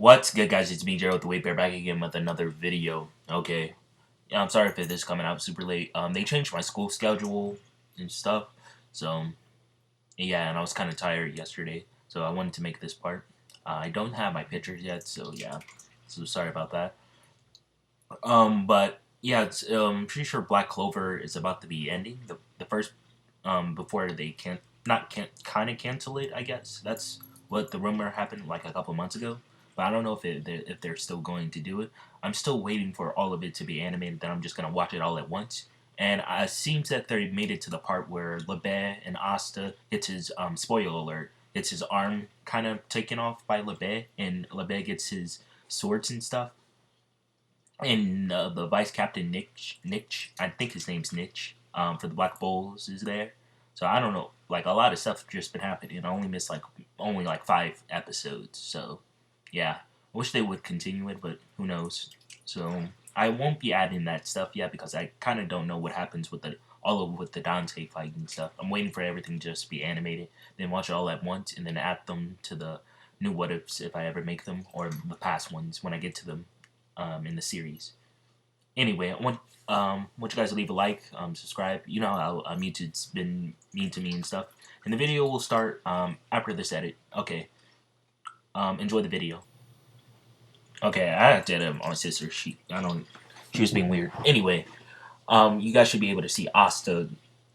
What's good, guys? It's me, Gerald the Weight Bear, back again with another video. Okay, yeah, I'm sorry if this is coming out super late. They changed my school schedule and stuff, so yeah, and I was kind of tired yesterday, so I wanted to make this part. I don't have my pictures yet, so yeah, so sorry about that. But yeah, it's pretty sure Black Clover is about to be ending the first before they can't kind of cancel it. I guess that's what the rumor happened like a couple months ago. But I don't know if they're still going to do it. I'm still waiting for all of it to be animated. Then I'm just gonna watch it all at once. And it seems that they made it to the part where Lebe and Asta gets his spoiler alert, gets his arm kind of taken off by Lebe, and Lebe gets his swords and stuff. And the vice captain Nitch, I think his name's Nitch, for the Black Bulls is there. So I don't know, like a lot of stuff just been happening. I only missed like only like 5 episodes. So yeah, I wish they would continue it, but who knows? So I won't be adding that stuff yet because I kind of don't know what happens with the Dante fight and stuff. I'm waiting for everything to just be animated, then watch it all at once, and then add them to the new what ifs if I ever make them, or the past ones when I get to them in the series. Anyway, want you guys to leave a like, subscribe. You know how YouTube's been mean to me and stuff. And the video will start after this edit. Okay. Enjoy the video. Okay, I did it on my sister. She was being weird. Anyway, you guys should be able to see Asta,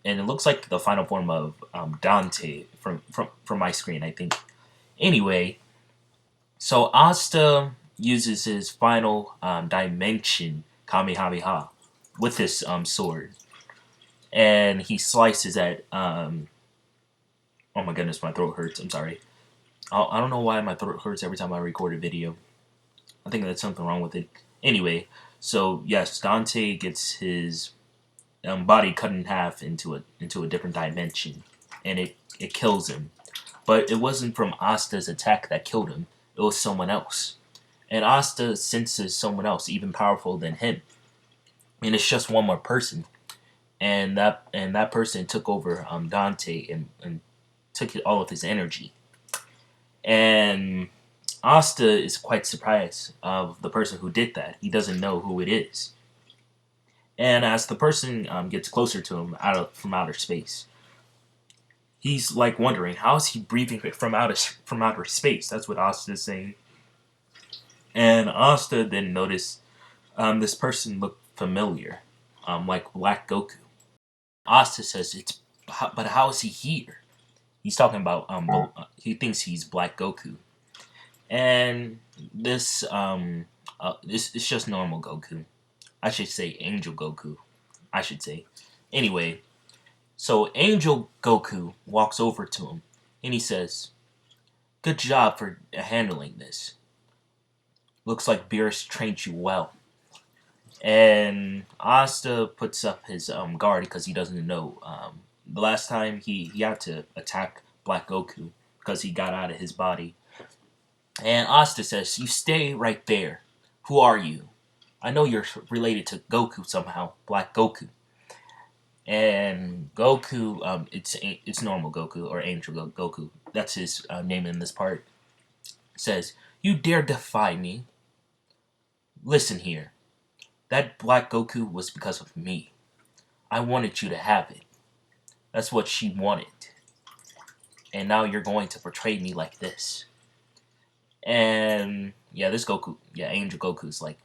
and it looks like the final form of Dante from my screen, I think. Anyway, so Asta uses his final dimension Kamehameha with this sword, and he slices at. Oh my goodness, my throat hurts. I'm sorry. I don't know why my throat hurts every time I record a video. I think there's something wrong with it. Anyway, so yes, Dante gets his body cut in half into a different dimension, and it kills him. But it wasn't from Asta's attack that killed him. It was someone else. And Asta senses someone else even powerful than him. And it's just one more person. And that person took over Dante and took all of his energy. And Asta is quite surprised of the person who did that. He doesn't know who it is. And as the person gets closer to him from outer space, he's like wondering, how is he breathing from outer space? That's what Asta is saying. And Asta then noticed this person looked familiar, like Black Goku. Asta says, but how is he here? He's talking about he thinks he's Black Goku, and this it's just normal Goku. I should say Angel Goku. I should say. Anyway, so Angel Goku walks over to him, and he says, "Good job for handling this. Looks like Beerus trained you well." And Asta puts up his guard because he doesn't know. The last time he had to attack Black Goku because he got out of his body. And Asta says, "You stay right there. Who are you? I know you're related to Goku somehow, Black Goku." And Goku, it's normal Goku or Angel Goku. That's his name in this part. Says, "You dare defy me? Listen here. That Black Goku was because of me. I wanted you to have it. That's what she wanted. And now you're going to portray me like this." And yeah, this Goku, yeah, Angel Goku's like,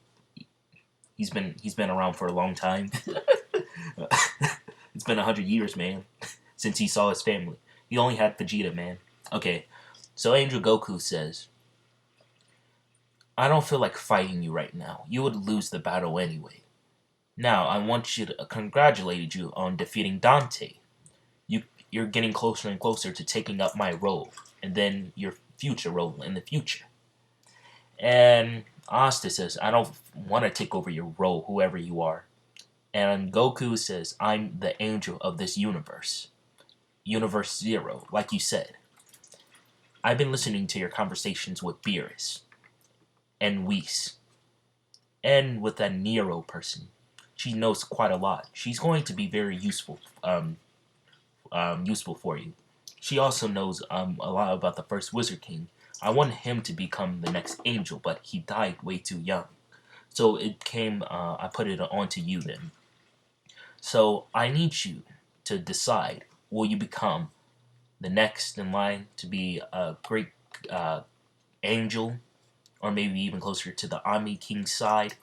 he's been around for a long time. It's been 100 years, man, since he saw his family. He only had Vegeta, man. Okay, so Angel Goku says, "I don't feel like fighting you right now. You would lose the battle anyway. Now, I want you to congratulate you on defeating Dante. You're getting closer and closer to taking up my role, and then your future role in the future." And Asta says, "I don't want to take over your role, whoever you are." And Goku says, "I'm the angel of this universe. Universe Zero, like you said. I've been listening to your conversations with Beerus and Whis, and with that Nero person. She knows quite a lot. She's going to be very useful for you. She also knows a lot about the first Wizard King, I wanted him to become the next angel, but he died way too young. So it came, I put it onto you then. So I need you to decide, will you become the next in line to be a great uh, angel, or maybe even closer to the Ami King side,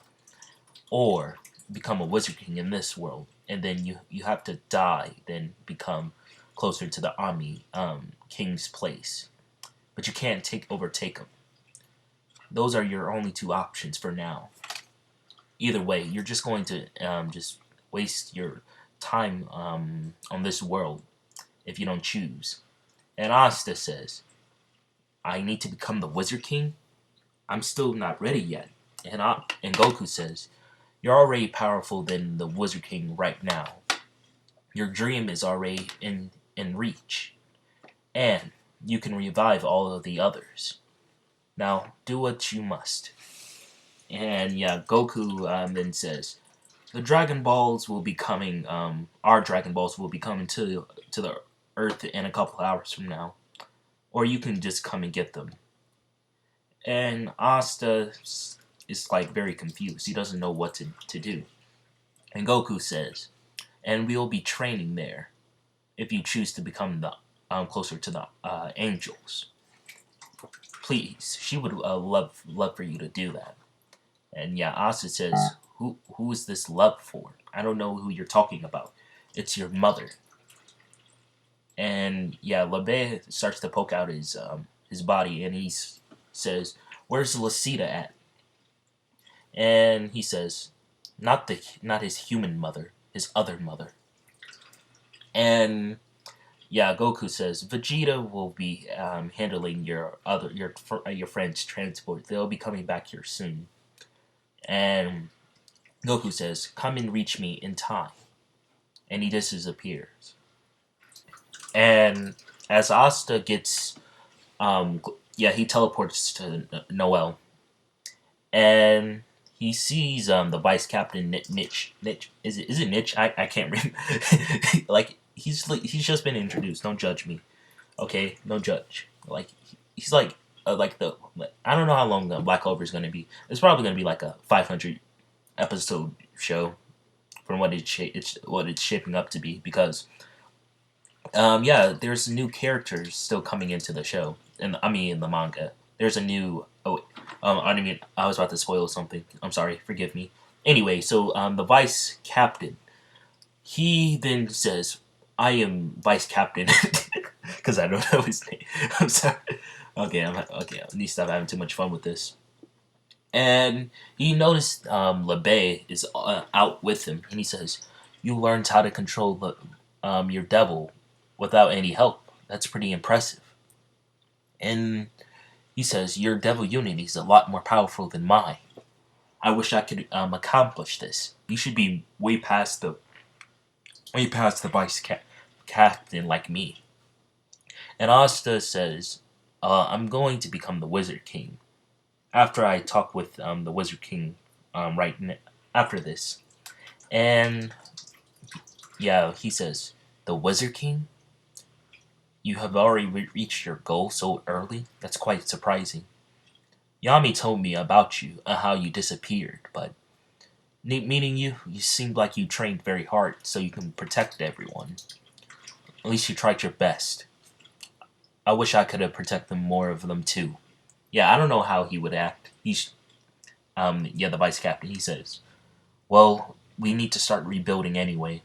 or become a Wizard King in this world, and then you have to die, then become closer to the Ami King's place. But you can't overtake him. Those are your only two options for now. Either way, you're just going to just waste your time on this world if you don't choose. And Asta says, I need to become the Wizard King? I'm still not ready yet. And Goku says, you're already powerful than the Wizard King right now. Your dream is already in reach. And you can revive all of the others. Now, do what you must. And yeah, Goku then says, the Dragon Balls will be coming, our Dragon Balls will be coming to the Earth in a couple hours from now. Or you can just come and get them. And Asta is like very confused. He doesn't know what to do. And Goku says, and we'll be training there if you choose to become the closer to the angels. Please, she would love for you to do that. And yeah, Asta says, who is this love for? I don't know who you're talking about. It's your mother. And yeah, Labe starts to poke out his body, and he says, "Where's Lasita at?" And he says, "Not his human mother, his other mother." And yeah, Goku says, "Vegeta will be handling your friend's transport. They'll be coming back here soon." And Goku says, "Come and reach me in time." And he disappears. And as Asta gets, he teleports to Noel, and he sees the vice captain Nitch. Is it Nitch? I can't remember. Like he's just been introduced. Don't judge me, okay? No judge. Like he's like I don't know how long Black Clover is gonna be. It's probably gonna be like a 500 episode show from what it's shaping up to be, because there's new characters still coming into the show, and I mean in the manga. There's a new. I was about to spoil something. I'm sorry. Forgive me. Anyway, so the vice captain, he then says, "I am vice captain," because I don't know his name. I'm sorry. Okay, okay. I need to stop having too much fun with this. And he noticed Labe is out with him, and he says, "You learned how to control your devil without any help. That's pretty impressive." And he says, "Your devil unity is a lot more powerful than mine. I wish I could accomplish this. You should be way past the vice captain like me." And Asta says, "I'm going to become the Wizard King after I talk with the Wizard King after this." And yeah, he says, "The Wizard King? You have already reached your goal so early? That's quite surprising. Yami told me about you and how you disappeared, but meeting you seemed like you trained very hard so you can protect everyone. At least you tried your best. I wish I could have protected more of them too." Yeah, I don't know how he would act. The vice captain, he says, "Well, we need to start rebuilding anyway."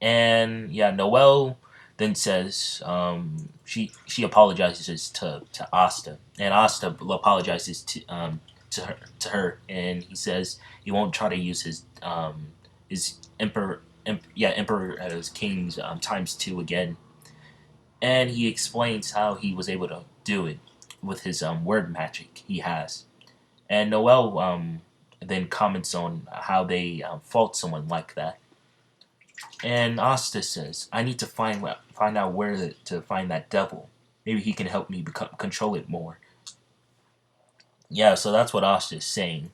And yeah, Noelle then says she apologizes to Asta, and Asta apologizes to her, and he says he won't try to use his emperor as king's times two again, and he explains how he was able to do it with his word magic he has, and Noelle then comments on how they fought someone like that. And Asta says, "I need to find out where to find that devil. Maybe he can help me control it more." Yeah, so that's what Asta is saying.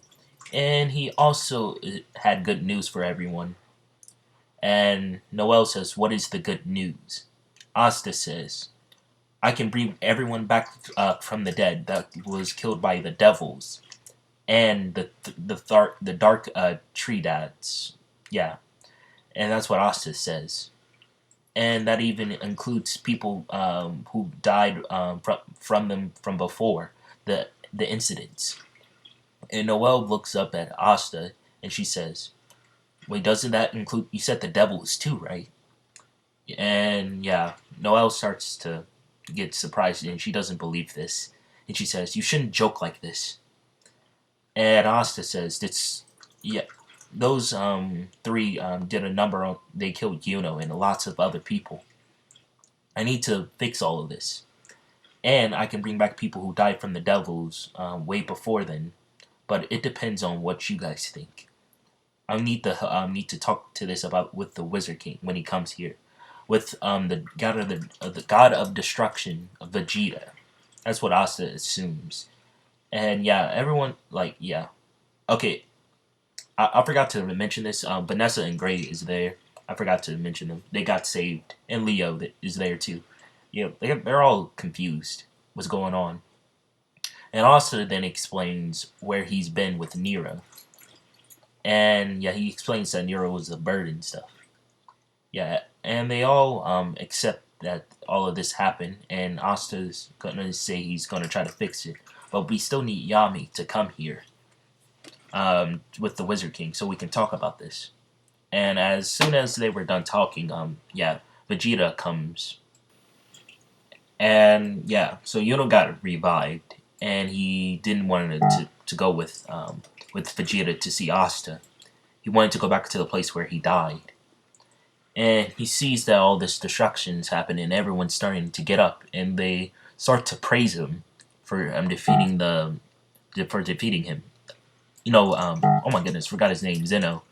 And he also had good news for everyone. And Noel says, "What is the good news?" Asta says, I can bring everyone back from the dead that was killed by the devils and the dark tree dads. Yeah, and that's what Asta says, and that even includes people who died from them from before the incidents. And Noelle looks up at Asta and she says, "Wait, doesn't that include? You said the devils too, right?" And yeah, Noelle starts to get surprised and she doesn't believe this. And she says, "You shouldn't joke like this." And Asta says, "It's yeah, those three did a number on. They killed Yuno and lots of other people. I need to fix all of this, and I can bring back people who died from the devils way before then. But it depends on what you guys think. I need to talk to this about with the Wizard King when he comes here, with the god of destruction, Vegeta. That's what Asta assumes. And yeah, everyone like yeah. Okay, I forgot to mention this. Vanessa and Gray is there. I forgot to mention them. They got saved, and Leo is there too. Yeah, they're all confused. What's going on? And Asta then explains where he's been with Nero. And yeah, he explains that Nero was a bird and stuff. Yeah, and they all accept that all of this happened, and Asta's gonna say he's gonna try to fix it. But we still need Yami to come here with the Wizard King so we can talk about this. And as soon as they were done talking, yeah, Vegeta comes. And yeah, so Yuno got revived, and he didn't want to go with Vegeta to see Asta. He wanted to go back to the place where he died. And he sees that all this destruction is happening, and everyone's starting to get up, and they start to praise him for defeating him. Oh my goodness, forgot his name, Zeno.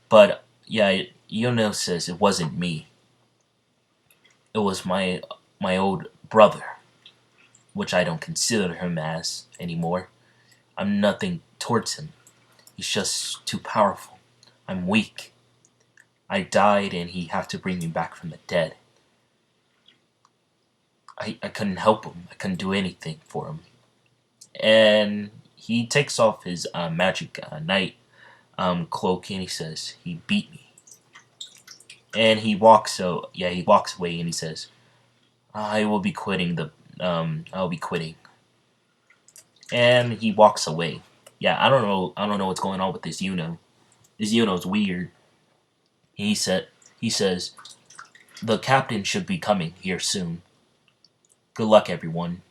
But yeah, Yuno says it wasn't me. It was my old brother, which I don't consider him as anymore. I'm nothing towards him. He's just too powerful. I'm weak. I died and he had to bring me back from the dead. I couldn't help him. I couldn't do anything for him. And he takes off his magic knight cloak and he says, he beat me. And he walks away and he says, I will be quitting I'll be quitting. And he walks away. Yeah, I don't know what's going on with this Yuno. This Yuno's weird. He says, the captain should be coming here soon. Good luck, everyone.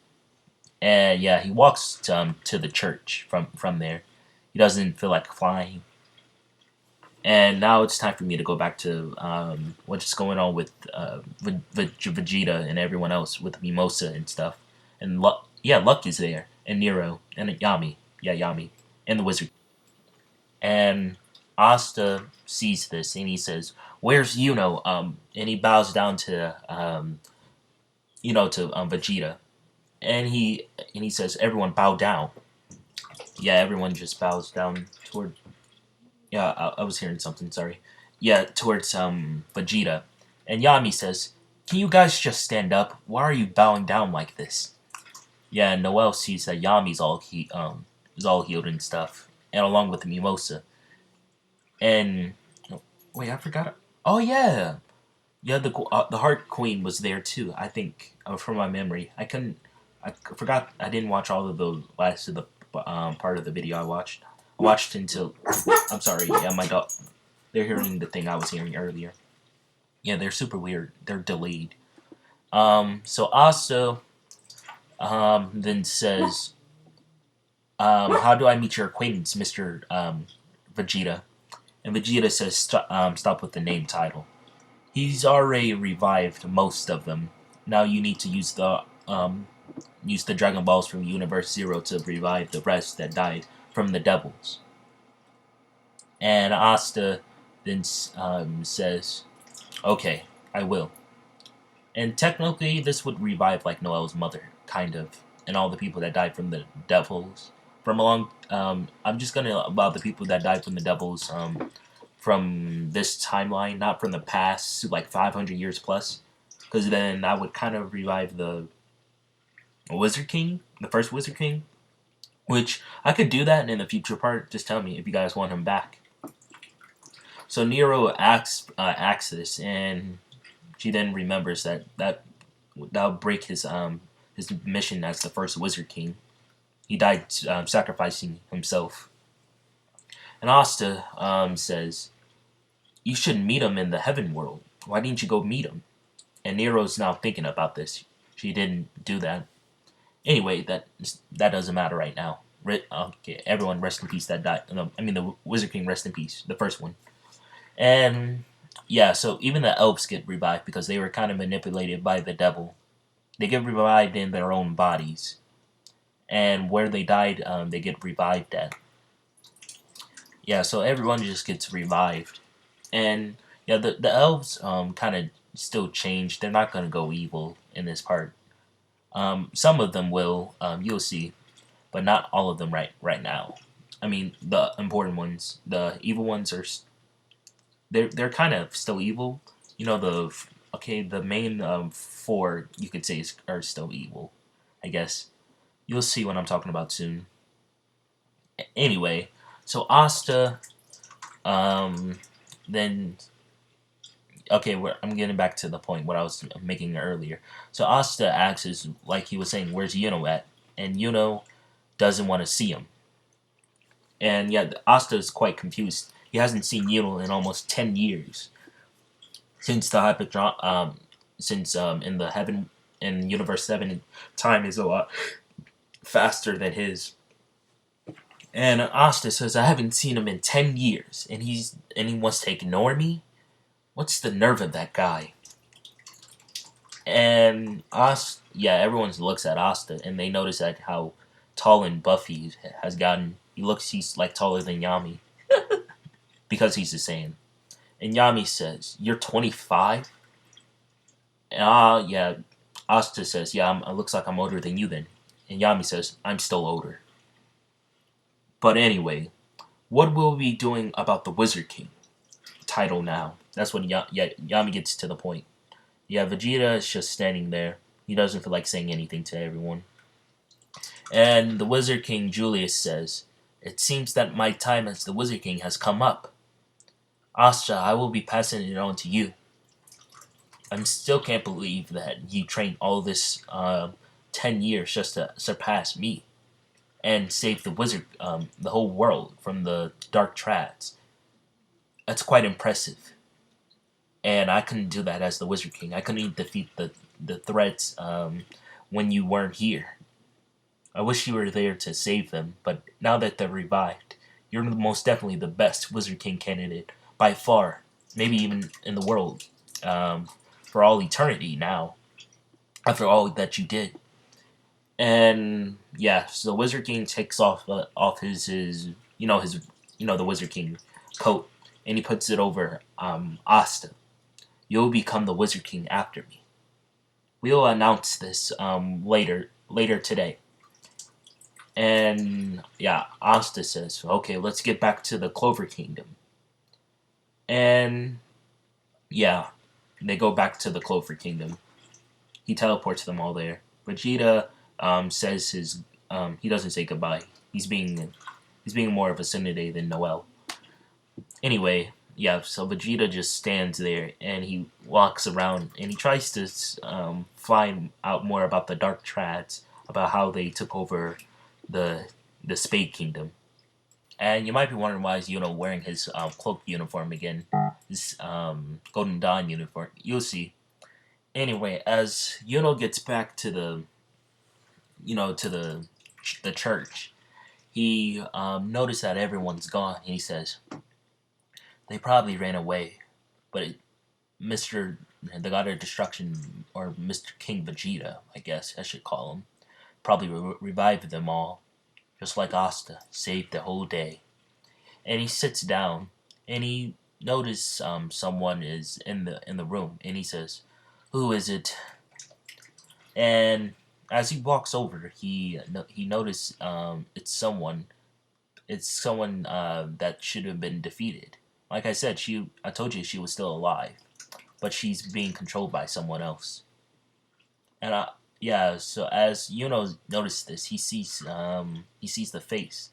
And yeah, he walks to the church from there. He doesn't feel like flying. And now it's time for me to go back to what's going on with Vegeta and everyone else with Mimosa and stuff. And Luck is there, and Nero, and Yami. Yeah, Yami. And the wizard. And Asta sees this, and he says, "Where's Yuno?" And he bows down to Vegeta, and he says, "Everyone bow down." Yeah, everyone just bows down toward. Yeah, I was hearing something. Sorry. Yeah, towards Vegeta, and Yami says, "Can you guys just stand up? Why are you bowing down like this?" Yeah, and Noelle sees that Yami's is all healed and stuff, and along with the Mimosa. And wait, I forgot. Oh yeah, yeah. The Heart Queen was there too. I think from my memory, I couldn't. I forgot. I didn't watch all of the last of the part of the video I watched. I watched until. I'm sorry. Yeah, my dog. They're hearing the thing I was hearing earlier. Yeah, they're super weird. They're delayed. So Asa then says, "How do I meet your acquaintance, Mister Vegeta?" And Vegeta says, "Stop with the name title. He's already revived most of them. Now you need to use the Dragon Balls from Universe Zero to revive the rest that died from the devils." And Asta then says, "Okay, I will." And technically, this would revive like Noelle's mother, kind of, and all the people that died from the devils. From along, I'm just gonna about the people that died from the devils from this timeline, not from the past, like 500 years plus, because then that would kind of revive the a Wizard King, the first Wizard King, which I could do that in the future part. Just tell me if you guys want him back. So Nero asks this, and she then remembers that'll break his mission as the first Wizard King. He died sacrificing himself. And Asta says, "You should meet him in the heaven world. Why didn't you go meet him?" And Nero's now thinking about this. She didn't do that. Anyway, that doesn't matter right now. Okay, everyone rest in peace that died. No, I mean the Wizard King rest in peace, the first one. And yeah, so even the elves get revived because they were kind of manipulated by the devil. They get revived in their own bodies, and where they died, they get revived at. Yeah, so everyone just gets revived, and yeah, the elves kind of still change. They're not gonna go evil in this part. Some of them will, you'll see, but not all of them right now. I mean, the important ones, the evil ones they're kind of still evil. You know the main four you could say are still evil. I guess you'll see what I'm talking about soon. Anyway, so Asta, um, then okay, I'm getting back to the point what I was making earlier. So Asta asks, like he was saying, where's Yuno at? And Yuno doesn't want to see him. And yeah, Asta is quite confused. He hasn't seen Yuno in almost 10 years since the since in the heaven in Universe 7, time is a lot faster than his. And Asta says, I haven't seen him in 10 years, and he wants to ignore me? What's the nerve of that guy? And yeah, everyone looks at Asta, and they notice like how tall and buff he has gotten. He's like taller than Yami because he's the same. And Yami says, "You're 25." And yeah, Asta says, "Yeah, it looks like I'm older than you then." And Yami says, "I'm still older." But anyway, what will we be doing about the Wizard King title now? That's when Yami gets to the point. Yeah, Vegeta is just standing there. He doesn't feel like saying anything to everyone. And the Wizard King Julius says, "It seems that my time as the Wizard King has come up. Astra, I will be passing it on to you. I still can't believe that you trained all this 10 years just to surpass me and save the whole world from the dark trads. That's quite impressive. And I couldn't do that as the Wizard King. I couldn't even defeat the threats when you weren't here. I wish you were there to save them, but now that they're revived, you're most definitely the best Wizard King candidate by far, maybe even in the world, for all eternity now, after all that you did." And yeah, so Wizard King takes off his the Wizard King coat, and he puts it over Asta. "You'll become the Wizard King after me. We'll announce this later today." And yeah, Asta says, "Okay, let's get back to the Clover Kingdom." And yeah, they go back to the Clover Kingdom. He teleports them all there. Vegeta says he doesn't say goodbye. He's being more of a Sunday than Noel. Anyway, yeah, so Vegeta just stands there and he walks around and he tries to find out more about the Dark Trads, about how they took over the Spade Kingdom. And you might be wondering why is Yuno wearing his cloak uniform again, his Golden Dawn uniform. You'll see. Anyway, as Yuno gets back to the church, he noticed that everyone's gone. And he says, "They probably ran away, but Mr. the God of Destruction, or Mr. King Vegeta, I guess I should call him, probably revived them all, just like Asta saved the whole day." And he sits down, and he notices someone is in the room, and he says, "Who is it?" And as he walks over, he notices it's someone that should have been defeated. Like I said, I told you she was still alive, but she's being controlled by someone else. And yeah, so as Yuno noticed this, he sees the face,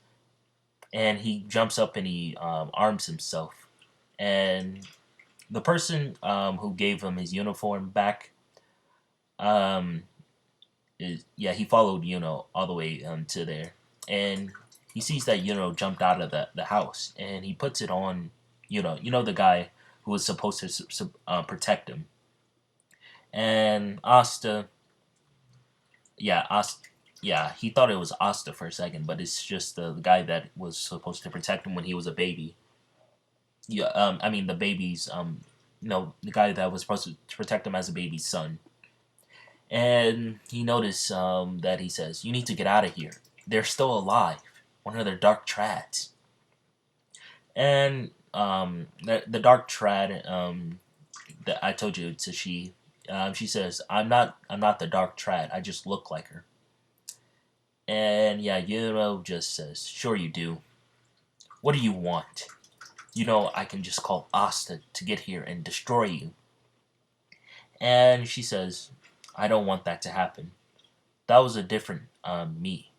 and he jumps up and he arms himself. And the person who gave him his uniform back, um, yeah, he followed all the way to there, and he sees that jumped out of the house, and he puts it on the guy who was supposed to protect him. And Asta, yeah, yeah, he thought it was Asta for a second, but it's just the guy that was supposed to protect him when he was a baby. Yeah, I mean the baby's the guy that was supposed to protect him as a baby's son. And he noticed that he says, "You need to get out of here. They're still alive. One of their dark trads." And the dark trad that I told you, it's a she. She says, I'm not the dark trad. I just look like her." And yeah, just says, "Sure you do. What do you want? I can just call Asta to get here and destroy you." And she says, "I don't want that to happen. That was a different me,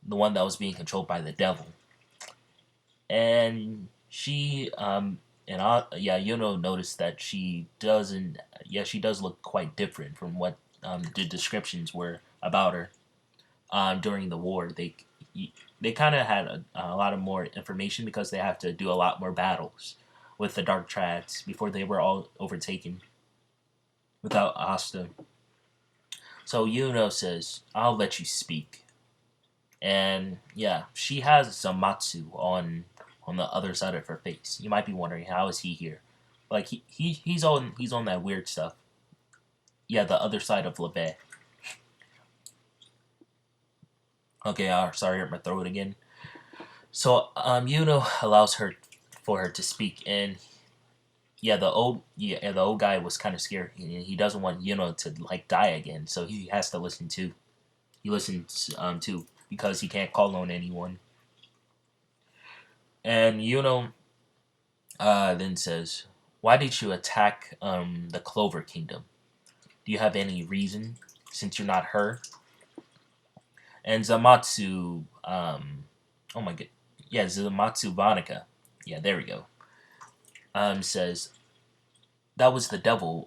the one that was being controlled by the devil." And she yeah, noticed that she doesn't. Yeah, she does look quite different from what the descriptions were about her during the war. They kind of had a lot of more information because they have to do a lot more battles with the Dark Trads before they were all overtaken without Asta. So says, "I'll let you speak." And yeah, she has Zamatsu on the other side of her face. You might be wondering, how is he here? Like he's on that weird stuff. Yeah, the other side of Lebe. Okay, sorry, I hurt my throat again. So allows her for her to speak, and yeah, the old guy was kind of scared. He doesn't want to like die again, so he has to listen too. He listens too because he can't call on anyone. And then says, "Why did you attack the Clover Kingdom? Do you have any reason, since you're not her?" And Zamatsu, oh my god, yeah, Zamatsu Vanica, yeah, there we go. Says, "That was the devil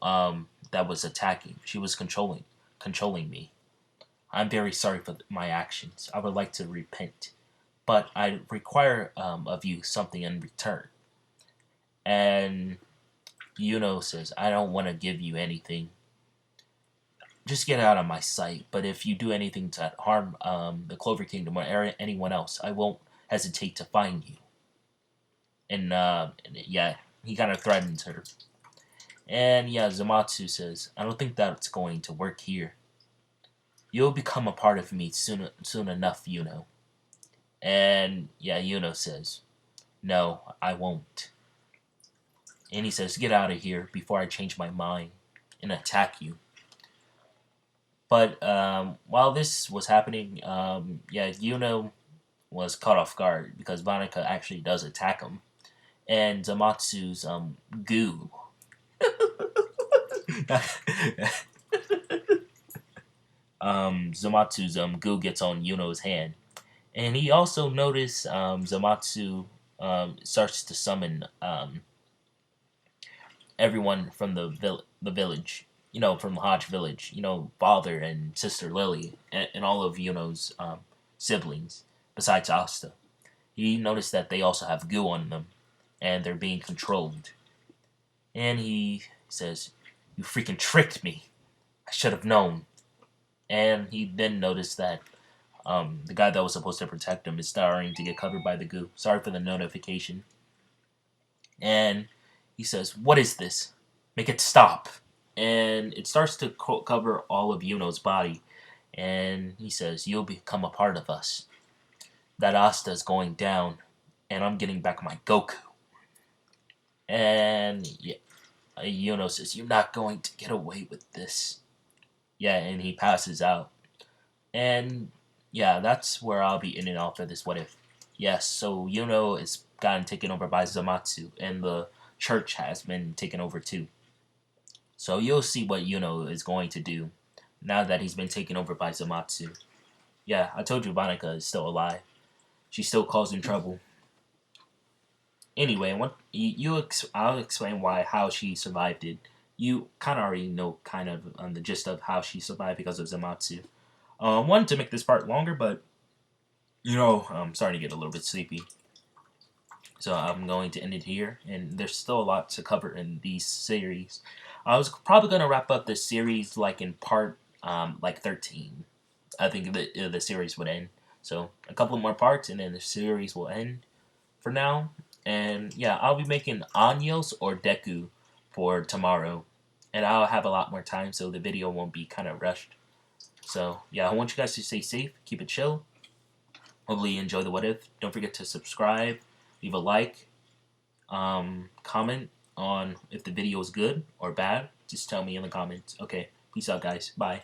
that was attacking. She was controlling me. I'm very sorry for my actions. I would like to repent, but I require of you something in return." And says, "I don't want to give you anything. Just get out of my sight. But if you do anything to harm the Clover Kingdom or anyone else, I won't hesitate to find you." And yeah, he kind of threatens her. And yeah, Zamatsu says, "I don't think that's going to work here. You'll become a part of me soon enough, And yeah, says, "No, I won't." And he says, "Get out of here before I change my mind and attack you." But while this was happening, yeah, was caught off guard because Vanica actually does attack him. And Zamatsu's goo. Zamatsu's goo gets on Yuno's hand. And he also noticed Zamatsu starts to summon everyone from the village, from the Hodge village, father and sister Lily, and all of siblings, besides Asta. He noticed that they also have goo on them, and they're being controlled. And he says, "You freaking tricked me. I should have known." And he then noticed that the guy that was supposed to protect him is starting to get covered by the goo. Sorry for the notification. And he says, "What is this? Make it stop." And it starts to cover all of Yuno's body. And he says, "You'll become a part of us. That Asta is going down, and I'm getting back my Goku." And yeah, Yuno says, "You're not going to get away with this." Yeah, and he passes out. And yeah, that's where I'll be ending off of this what if. Yes, so Yuno is gotten taken over by Zamatsu, and the church has been taken over too. So you'll see what Yuno is going to do now that he's been taken over by Zamatsu. Yeah, I told you Monica is still alive. She's still causing trouble. Anyway, I'll explain how she survived it. You kind of already know kind of the gist of how she survived because of Zamatsu. Wanted to make this part longer, but I'm starting to get a little bit sleepy. So I'm going to end it here, and there's still a lot to cover in these series. I was probably going to wrap up the series like in part like 13. I think the series would end. So a couple more parts, and then the series will end for now. And yeah, I'll be making Anyos or Deku for tomorrow, and I'll have a lot more time, so the video won't be kind of rushed. So yeah, I want you guys to stay safe, keep it chill. Hopefully you enjoy the what if. Don't forget to subscribe, leave a like, comment on if the video is good or bad. Just tell me in the comments. Okay, peace out, guys. Bye.